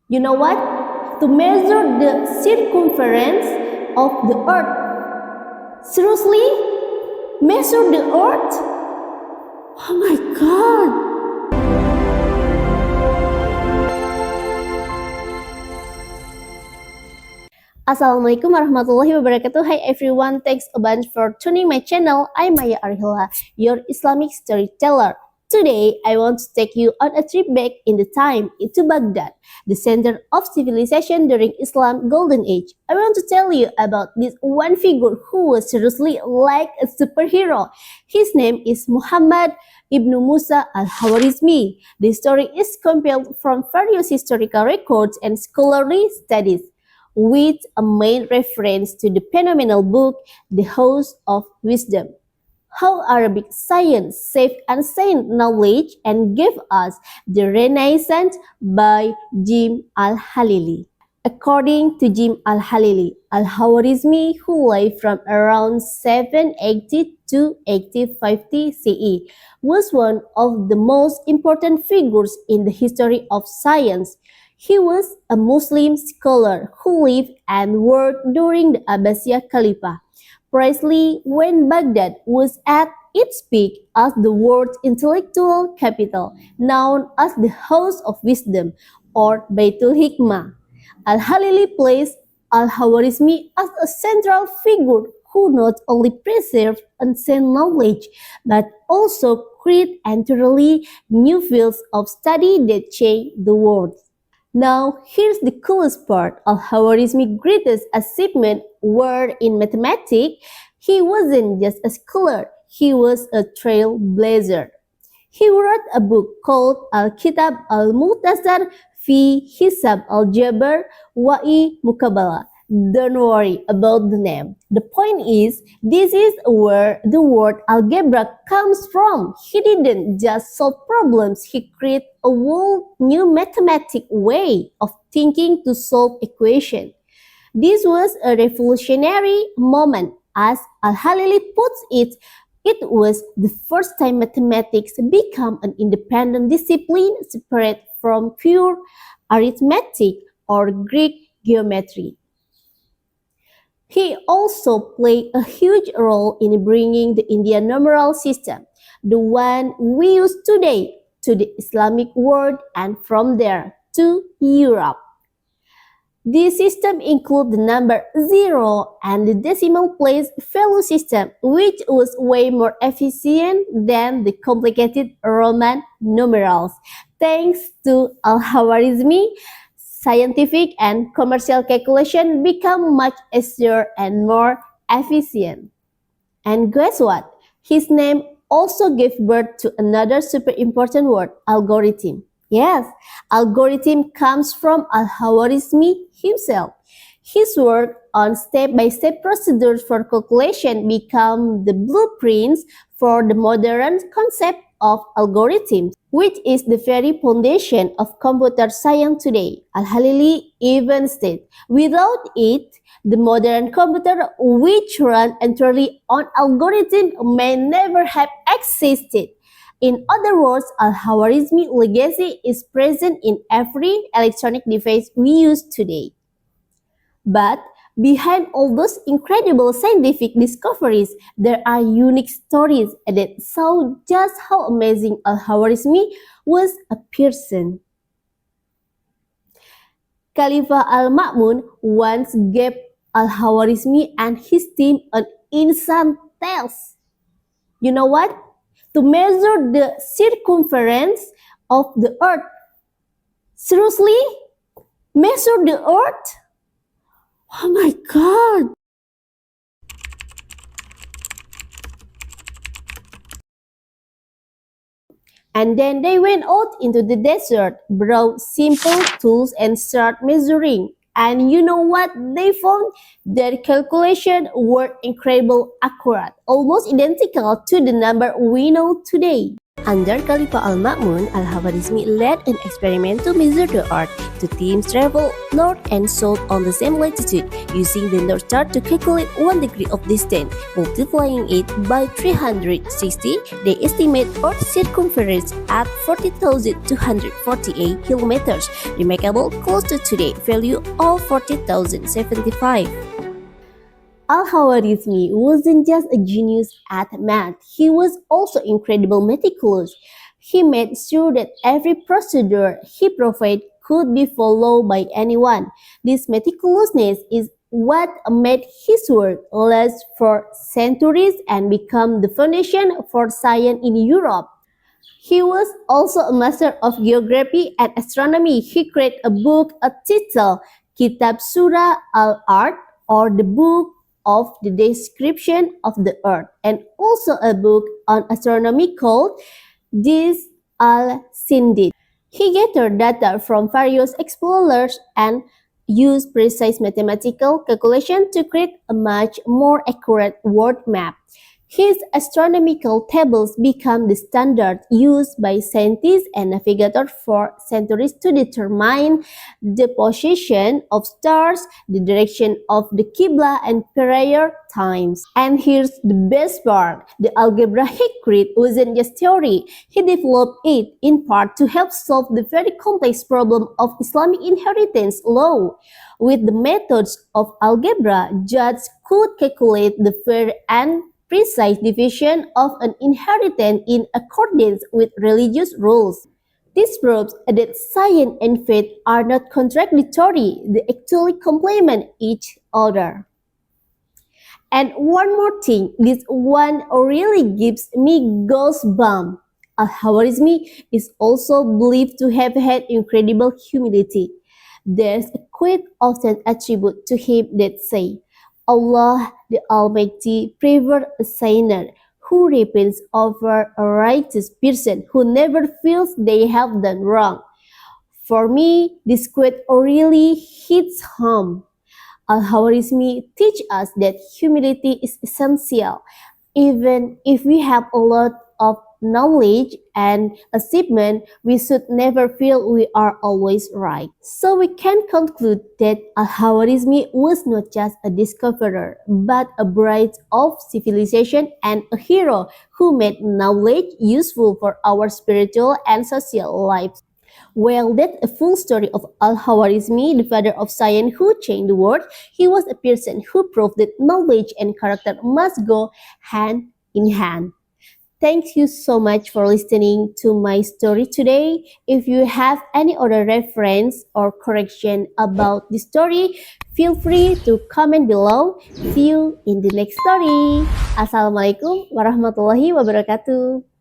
You know what? To measure the circumference of the earth. Seriously? Measure the earth? Oh my god! Assalamualaikum warahmatullahi wabarakatuh. Hi everyone, thanks a bunch for tuning my channel. I'm Maya Rihlah, your Islamic storyteller. Today, I want to take you on a trip back in the time into Baghdad, the center of civilization during Islam Golden Age. I want to tell you about this one figure who was seriously like a superhero. His name is Muhammad ibn Musa Al-Khwarizmi. The story is compiled from various historical records and scholarly studies, with a main reference to the phenomenal book The House of Wisdom. How Arabic science saved ancient knowledge and gave us the Renaissance by Jim Al-Halili. According to Jim Al-Halili, Al-Khwarizmi, who lived from around 780 to 850 CE, was one of the most important figures in the history of science. He was a Muslim scholar who lived and worked during the Abbasiyah Caliphate, precisely when Baghdad was at its peak as the world's intellectual capital, known as the House of Wisdom or Baitul Hikmah. Al-Halili placed Al-Khwarizmi as a central figure who not only preserved ancient knowledge but also created entirely new fields of study that changed the world. Now, here's the coolest part. Al-Khwarizmi's greatest achievement were in mathematics. He wasn't just a scholar, he was a trailblazer. He wrote a book called Al-Kitab Al-Mukhtasar fi Hisab Algebra wa'i Mukabala. Don't worry about the name. The point is, this is where the word algebra comes from. He didn't just solve problems, he created a whole new mathematic way of thinking to solve equations. This was a revolutionary moment. As Al-Halili puts it, it was the first time mathematics became an independent discipline separate from pure arithmetic or Greek geometry. He also played a huge role in bringing the Indian numeral system, the one we use today, to the Islamic world and from there to Europe. This system includes the number 0 and the decimal place value system, which was way more efficient than the complicated Roman numerals. Thanks to Al-Khwarizmi, scientific and commercial calculation become much easier and more efficient. And guess what? His name also gave birth to another super important word, algorithm. Yes, algorithm comes from Al-Khwarizmi himself. His work on step-by-step procedures for calculation became the blueprints for the modern concept of algorithms, which is the very foundation of computer science today. Al-Halili even stated, without it, the modern computer, which runs entirely on algorithms, may never have existed. In other words, Al-Khwarizmi legacy is present in every electronic device we use today. But behind all those incredible scientific discoveries, there are unique stories that show just how amazing Al-Khwarizmi was a person. Caliph Al-Ma'mun once gave Al-Khwarizmi and his team an insane task. You know what? To measure the circumference of the earth. Seriously? Measure the earth? Oh my god! And then they went out into the desert, brought simple tools and started measuring. And you know what they found? Their calculations were incredibly accurate, almost identical to the number we know today. Under Khalifa al-Ma'mun, Al-Khwarizmi led an experiment to measure the Earth. The teams traveled north and south on the same latitude, using the North Star to calculate 1 degree of distance. Multiplying it by 360, they estimate Earth's circumference at 40,248 kilometers, remarkable close to today's value of 40,075. Al-Khwarizmi wasn't just a genius at math, he was also incredibly meticulous. He made sure that every procedure he provided could be followed by anyone. This meticulousness is what made his work last for centuries and become the foundation for science in Europe. He was also a master of geography and astronomy. He created a book titled Kitab Surah al-Ard, or the book of the description of the earth, and also a book on astronomy called Dis al-Sindid. He gathered data from various explorers and used precise mathematical calculation to create a much more accurate world map. His astronomical tables became the standard used by scientists and navigators for centuries to determine the position of stars, the direction of the Qibla, and prayer times. And here's the best part. The algebra he created wasn't just theory. He developed it in part to help solve the very complex problem of Islamic inheritance law. With the methods of algebra, judges could calculate the fair and precise division of an inheritance in accordance with religious rules. This proves that science and faith are not contradictory, they actually complement each other. And one more thing, this one really gives me goosebumps. Al-Khwarizmi is also believed to have had incredible humility. There's a quote often attributed to him that say, Allah the Almighty prefers a sinner who repents over a righteous person who never feels they have done wrong. For me, this quote really hits home. Al-Khwarizmi teach us that humility is essential. Even if we have a lot of knowledge and achievement, we should never feel we are always right. So we can conclude that Al-Khwarizmi was not just a discoverer, but a bright of civilization and a hero who made knowledge useful for our spiritual and social lives. Well, that's a full story of Al-Khwarizmi, the father of science who changed the world. He was a person who proved that knowledge and character must go hand in hand. Thank you so much for listening to my story today. If you have any other reference or correction about the story, feel free to comment below. See you in the next story. Assalamualaikum warahmatullahi wabarakatuh.